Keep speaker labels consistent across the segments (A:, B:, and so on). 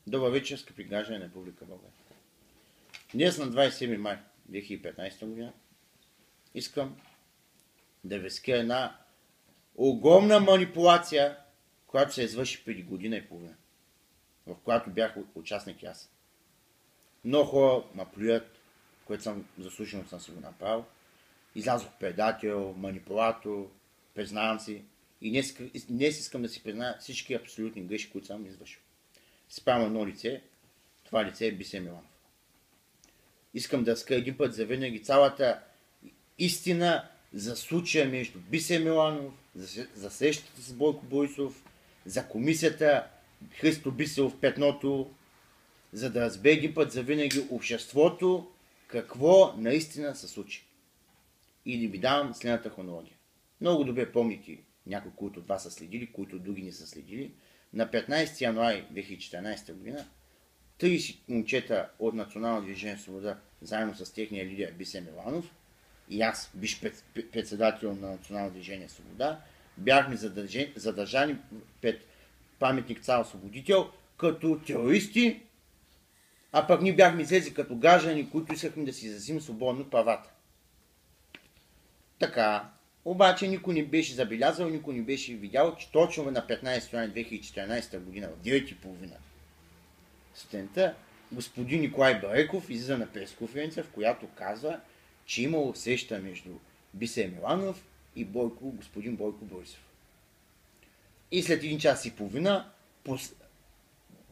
A: Добър вечер, скъпи граждани на Република България. Днес на 27 май 2015 година искам да веска една огромна манипулация, която се извърши преди година и половина, в която бях участник и аз. Много хора ма плюят, което съм заслужено съм си го направил. Излязох предател, манипулатор, признавам си. И днес искам да си призная всички абсолютни грешки, които съм извършил. Спрямо едно лице, това лице е Бисе Миланов. Искам да разкрия един път завинаги цялата истина за случая между Бисе Миланов, за срещата с Бойко Борисов, за комисията Христо Бисеров Петното, за да разбере един път завинаги обществото какво наистина се случи. И да ви давам следната хронология. Много добре помните някои, които от вас са следили, които други не са следили. На 15 януари 2014 година 30 момчета от Национално движение Свобода, заедно с техния лидер Бисе Миланов и аз, биш председател на Национално движение Свобода, бяхме задържани пред паметник Цар Освободител като терористи, а пък ние бяхме излезли като граждани, които искахме да си изразим свободно правата. Така, обаче никой не беше забелязал, никой не беше видял, че точно на 15 януари 2014 година в 9:30 сутринта господин Николай Бареков излиза на пресконференция, в която казва, че имало среща между Бисе Миланов и господин Бойко Борисов. И след 1 час и половина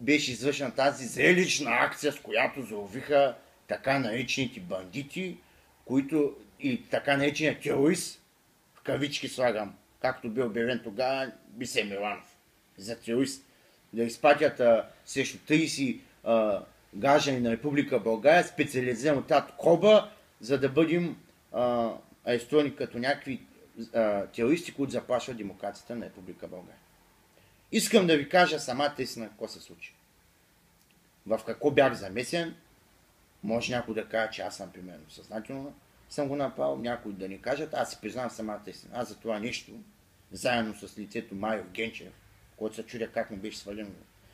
A: беше извършена тази зрелищна акция, с която заловиха така наречените бандити, които и така наречения терорист, в кавички слагам, както бе обявен тогава Бисе Миланов за терорист, да изпратят срещу 30 граждани на Република България специализиран отряд Коба, за да бъдем арестувани като някакви терористи, които заплашват демокрацията на Република България. Искам да ви кажа самата истина какво се случи. В какво бях замесен, може някой да каже, че аз съм примерно съзнателно съм го направил, някой да ни кажат, аз си признавам самата истина. Аз за това нещо, заедно с лицето Майор Генчев, който се чудя как му беше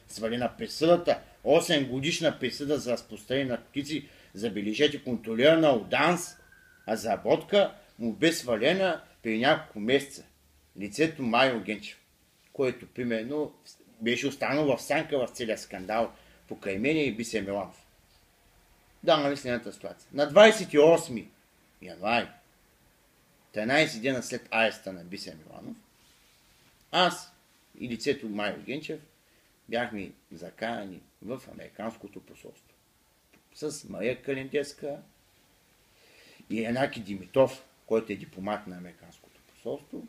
A: свалена присъдата, 8 годишна присъда за разпространение на наркотици, забележете, контролирана от ДАНС, а заработка му бе свалена при няколко месеца. Лицето Майор Генчев, което примерно беше останал в сянка в целия скандал покрай мене и Бисе Миланов. Даваме следната ситуация. На 28 януари, 13 дена след ареста на Бисе Миланов, аз и лицето Майор Генчев бяхме закарани в Американското посолство с Мария Календерска и Янаки Димитров, който е дипломат на Американското посолство,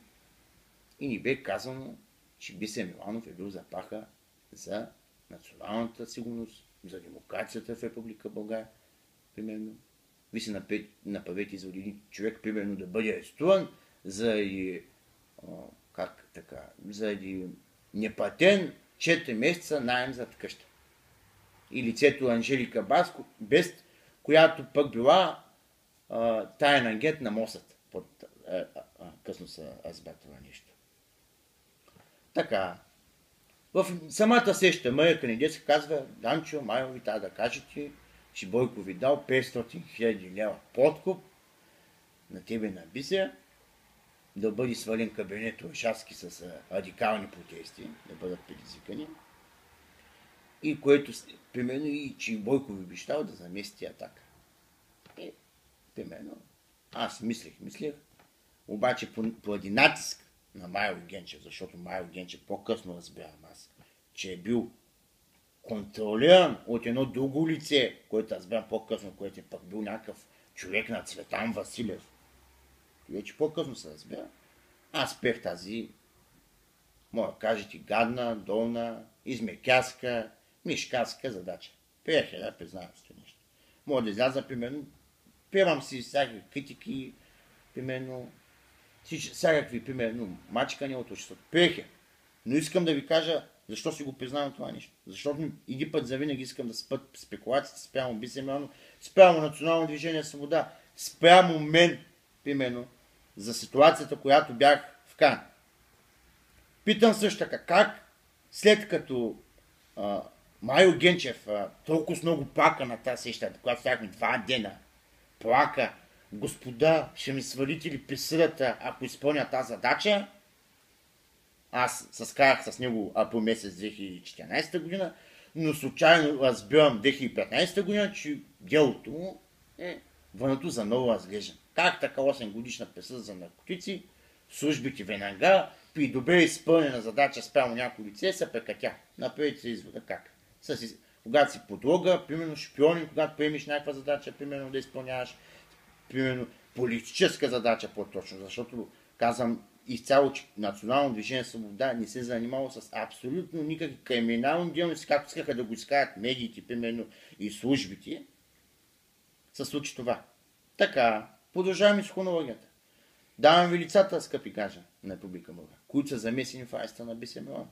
A: и ни бе казано, че Бисе Миланов е бил заплаха за националната сигурност, за демокрацията в Република България, примерно. Ви се направете за един човек, примерно, да бъде арестуван заради неплатен 4 месеца наем за къща. И лицето Анжелика Бест, която пък била таен агент на МОСАД. Късно се разбра това нещо. Така, в самата среща Мария Календерска казва, Данчо, Майо, ви трябва да кажете, че Бойко ви дал 500 000 лева подкуп на тебе на Бисе, да бъде свален кабинет Орешарски с радикални протести, да бъдат предизвикани, и което, примерно, и че Бойко ви обещал да замести Атака. Примерно, аз мислех, обаче поради натиск на Майор Генчев, защото Майор Генчев по-късно разбирам аз, че е бил контролиран от едно друго лице, което разбирам по-късно, което е пък бил някакъв човек на Цветан Василев. Вече по-късно се разбира. Аз пех тази, може да кажете, гадна, долна, измекяска, мишкарска задача. Приех да признавам с това нещо. Мога да изляза, примерно, певам си всякакви критики, примерно, всякакви, примерно, мачкания от обществото. Приех. Но искам да ви кажа, защо си го признавам това нещо. Защото един път завинаги искам да спът спекулациите спрямо Бисе Миланов, спрямо Национално движение Свобода, спрямо мен, примерно, за ситуацията, която бях вкаран. Питам също така, как след като Майо Генчев толкова много плака на тази сеща, когато ставахме 2 дена. Плака, господа, ще ми свалите ли присъдата, ако изпълня тази задача? Аз се скарах с него по месец 2014 година, но случайно разбирам 2015 година, че делото му е върнато за ново разглеждане. Как така 8 годишна присъда за наркотици, службите веднага при добре изпълнена задача спрямо някои лице се прекратя. Направете се извода как. Когато си подлога, примерно шпионин, когато приемеш някаква задача, примерно да изпълняваш, примерно политическа задача по-точно, защото казвам изцяло, че Национално движение Свобода не се занимава с абсолютно никакви криминални дейности, както искаха да го изкарат медиите, примерно и службите, се случи това. Така, продължаваме с хронологията. Давам ви лицата, скъпи граждани на Република България, които са замесени в ареста на БСМЛ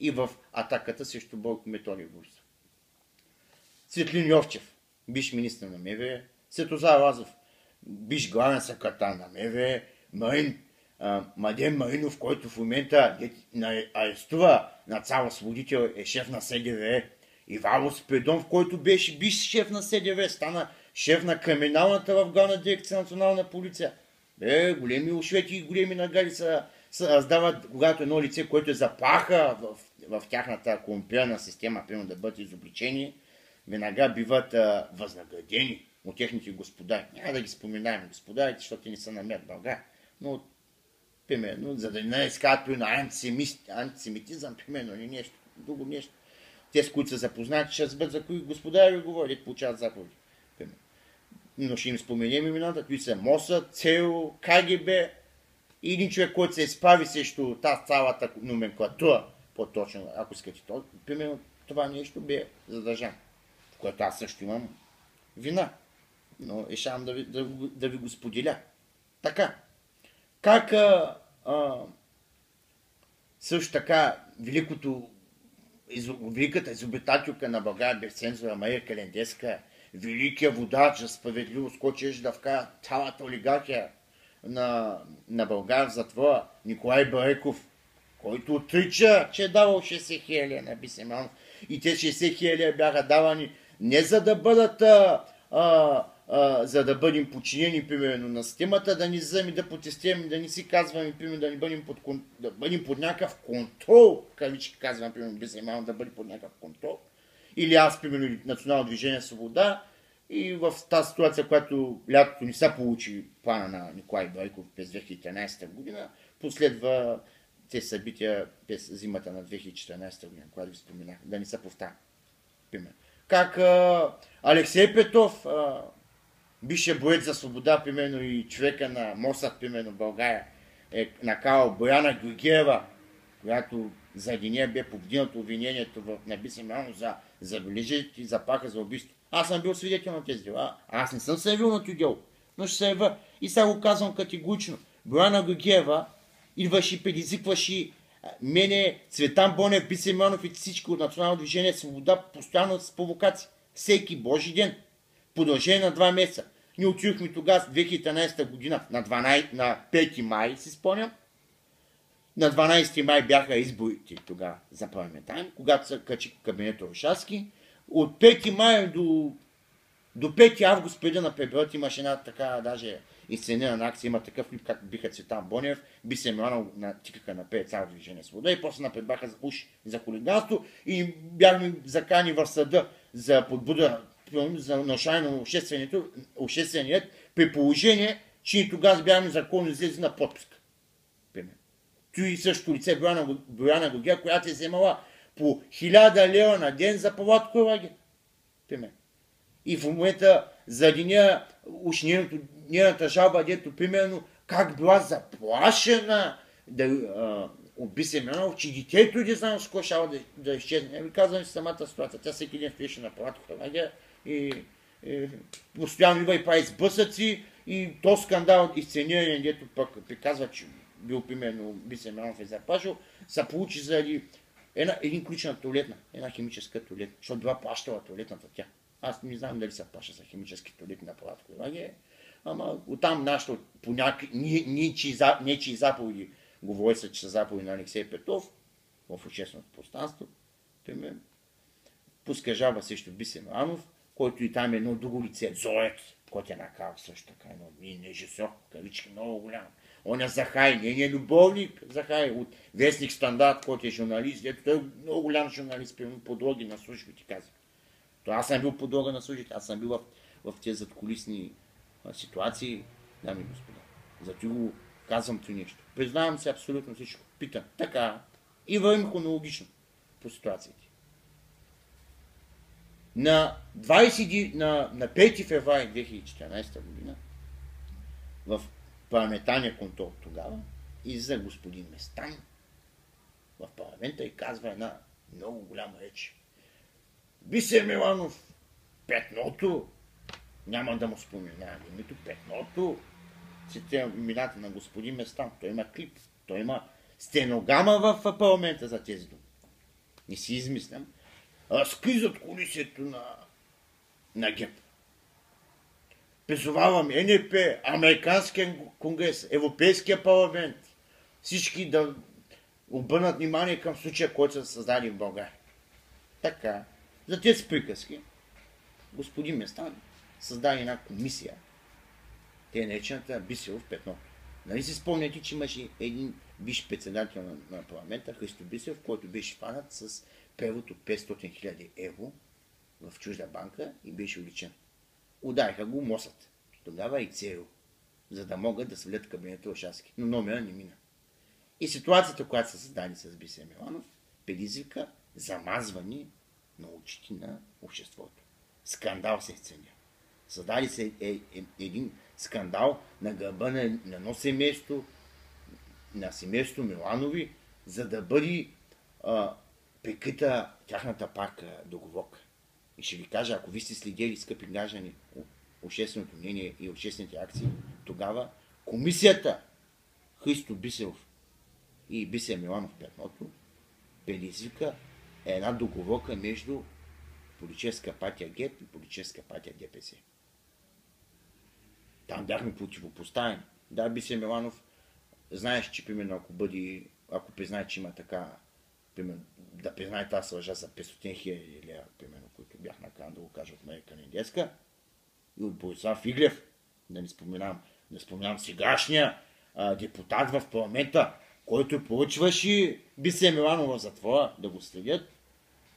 A: и в атаката срещу Бойко Методиев Борисов. Цветлин Йовчев, бивш министър на МВР, Светозар Лазов, бивш главен секретар на МВР, Младен Маринов, който в момента арестува на цар освободител, е шеф на СДВ, Ивайло Спиридонов, който беше бивш шеф на СДВ, стана шеф на криминалната в Главна дирекция национална полиция. Големи ушвети и големи награди се раздават, когато едно лице, което е заплаха в тяхната корумпирана система, примерно да бъдат изобличени, веднага биват възнаградени от техните господари. Няма да ги споменаем господарите, защото те не са намерят в България. Но, примерно, за да не изкарат на антисемитизъм, примерно, или нещо, друго нещо. Те, с които са запознати, ще разберат за кои господари говорят, получават заповеди. Но ще им споменем имената, които са МОСА, ЦРУ, КГБ и един човек, който се изправи срещу тази цялата номенклатура, по-точно, ако искате. Примерно това нещо бе задържан, в което аз също имам вина. Но решавам да ви го споделя. Така. Как също така великата изобретателка на България Берцензова Мария Календеска, великия водач за справедливост, който ще да вкара цялата олигархия на България в затвора, Николай Бареков, който отрича, че е давал 60 хиляди на Бисеманов. И те 60 хиляди бяха давани не за да бъдат за да бъдем подчинени, примерно, на системата, да ни вземем, да протестираме, да ни си казваме, примерно, да бъдем под някакъв контрол, кавички казвам, примерно, Бисеманов да бъде под някакъв контрол. Или аз, примерно, Национално движение Свобода, и в тази ситуация, която лятото не са получи плана на Николай Бареков през 2013 година, последва тези събития през зимата на 2014 година, когато ви споменах, да не се повтаря. Примерно. Как Алексей Петров, бившия боец за свобода, примерно, и човека на МОСАД, примерно, в България, е накарал Бояна Георгиева, която заради нея бе повдигнато обвинението на Бисеманов за забележите и заплаха за убийство. Аз съм бил свидетел на тези дела. Аз не съм се явил на този дело, но ще се явя. И сега го казвам категорично. Бояна Георгиева идваше и предизвикваше мене, Цветан Бонев, Бисеманов и всички от Национално движение Свобода постоянно с провокации. Всеки божи ден. Продължение на 2 месеца. Ние отидохме тогава 2013 година на 5 май, си спомням. На 12 май бяха изборите тогава за парламентарни, когато се качи кабинета Орешарски. От 5 май до 5 август преди на пребрат имаше една така даже изценена акция, има такъв клип, как биха Цветан Бонев, Бисеманов тикаха на 5 цяло движение Свобода и после напредбаха за хулиганство и бяхме закани в съда за подбуда, за нарушаване на общественият, при положение, че тогава бяхме законно излезли на подписка. Той също лице Бояна Георгиева, която е вземала по 1000 лева на ден за палатко лагер. И в момента заради нея, уж нейната жалба, дето примерно как била заплашена от Бисеманов, че детето не знам с кой шала да изчезне. Ви казвам си самата ситуация. Тя всеки ден стоеше на палатко лагер и постоянно идва и прави сблъсъци и то скандал изцениране, дето пък приказва, че бил примерно Бисеманов е заплашил, се получи заради един ключ на туалетна, една химическа туалетна, защото била плащала туалетната тя. Аз не знам дали се плаща за химически туалетни на палатко лагер, ама оттам нашето по нечии заповеди, говори се, че са заповеди на Алексей Петров в общественото пространство, примерно. пуска жалба срещу Бисе Миланов, който и там е едно друго лице, Зоят, който е накарал също така, един режисьор, кавички много голям. Он е Захай, не е любовник, Захай от Вестник Стандарт, който е журналист, ето той е много голям журналист, примерно подлоги на служби, ти казвам. То аз съм бил подлога на службите, аз съм бил в тези задкулисни ситуации, дами и господа. Зато го казвам ти нещо. Признавам се абсолютно всичко. Питам, така, и вървим хронологично по ситуациите. На 5 февруари 2014 година в парламентарния контрол тогава излиза господин Местан в парламента и казва една много голяма реч. Бисе Миланов, Петното, няма да му споменавам името, Петното, цитирам имената на господин Местан, той има клип, той има стенограма в парламента за тези думи. Не си измислям. Разкри зад кулисието на ГЕП. Призовавам НП, Американския конгрес, Европейския парламент, всички да обърнат внимание към случая, който са създали в България. Така, за тези приказки, господин Местан създаде една комисия, те е наречената Бисеров Петното. Нали си спомняте, че имаше един висш председател на парламента, Христо Бисеров, който беше фанат с превод от 500 000 евро в чужда банка и беше уличен. Удариха го мосът. Тогава и ЦРУ, за да могат да свалят кабинета Орешарски. Но номера не мина. И ситуацията, която са създали с Бисе Миланов, предизвика замазване на очите на обществото. Скандал се изценя. Създали се един скандал на гърба на едно семейство, на семейство Миланови, за да бъде прикрита тяхната парка договорка. И ще ви кажа, ако ви сте следили, скъпи граждани, общественото мнение и обществените акции, тогава комисията Христо Бисеров и Бисе Миланов Петното предизвика една договорка между политическа партия ГЕРБ и политическа партия ДПС. Там бяхме противопоставени. Да, Бисе Миланов, знаеш, че примерно ако признае, че има така, примерно, да признае тази лъжа за 500 000 лева, примерно, които бях накаран да го кажа от Марика Недеска, и от Борислав Иглев, да не споменам сегашния депутат в парламента, който поръчваше Бисе Миланов в затвора да го следят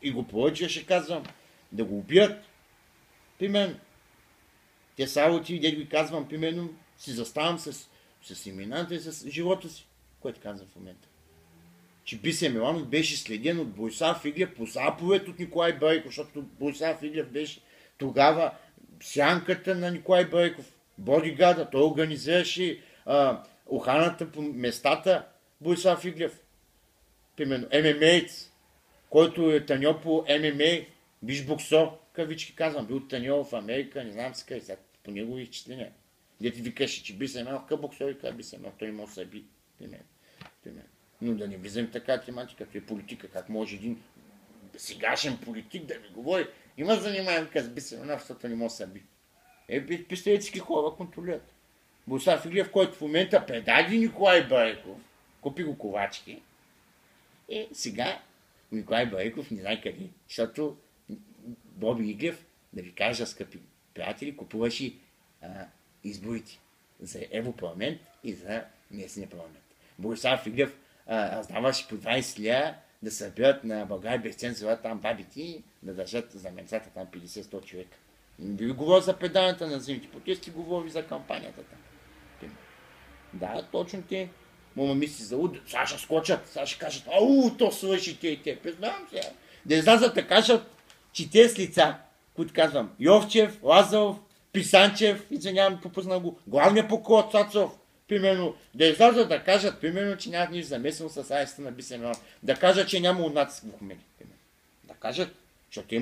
A: и го поръчваше, казвам, да го убият. Примерно, те саботи, дето ви казвам, примерно, си заставам с имената и с живота си, което казвам в момента. Че Бисе Миланов беше следен от Борислав Иглев по заповед от Николай Байков, защото Борислав Иглев беше тогава сянката на Николай Байков, бодигада, той организираше охраната по местата Борислав Иглев. Примерно ММА-ец, който е таньо по ММА, биш боксер, кавички казвам, бил таньо в Америка, не знам си къде, по негови изчисления. Дето викаше, че Бисе Миланов, къв боксер и къв Бисе Миланов, той може да се би. Примерно. Но да не влизам така тематика, като е политика, как може един сегашен политик да ми говори. Има занимавам с Бисе Миланов, защото не може да се би. Представителски хора контролират. Борислав Иглев, който в момента предаде Николай Байков, купи го ковачки, сега Николай Байков не знае къде, защото Боби Иглев, да ви кажа, скъпи приятели, купуваше изборите за Европарламент и за местния парламент. Борислав Иглев раздаваше по 20 лева да събират на България без цензура там бабите, да държат за менцата там 50-100 човека. Не ви говоря за предаването на зимните протести, говори за кампанията там. Да, точно те. Мома мисли за сега ще скочат, сега ще кажат, то свърши те и те. Признавам се. Да излязат да кажат, че те с лица, които казвам, Йовчев, Лазаров, Писанчев, извинявам, пропуснал го, главният прокурор Цацов, примерно, да излязат да кажат, примерно, че нямат нищо замесено с арестата на Бисе Миланов, да кажат, че няма натиск върху мен. Да кажат, защото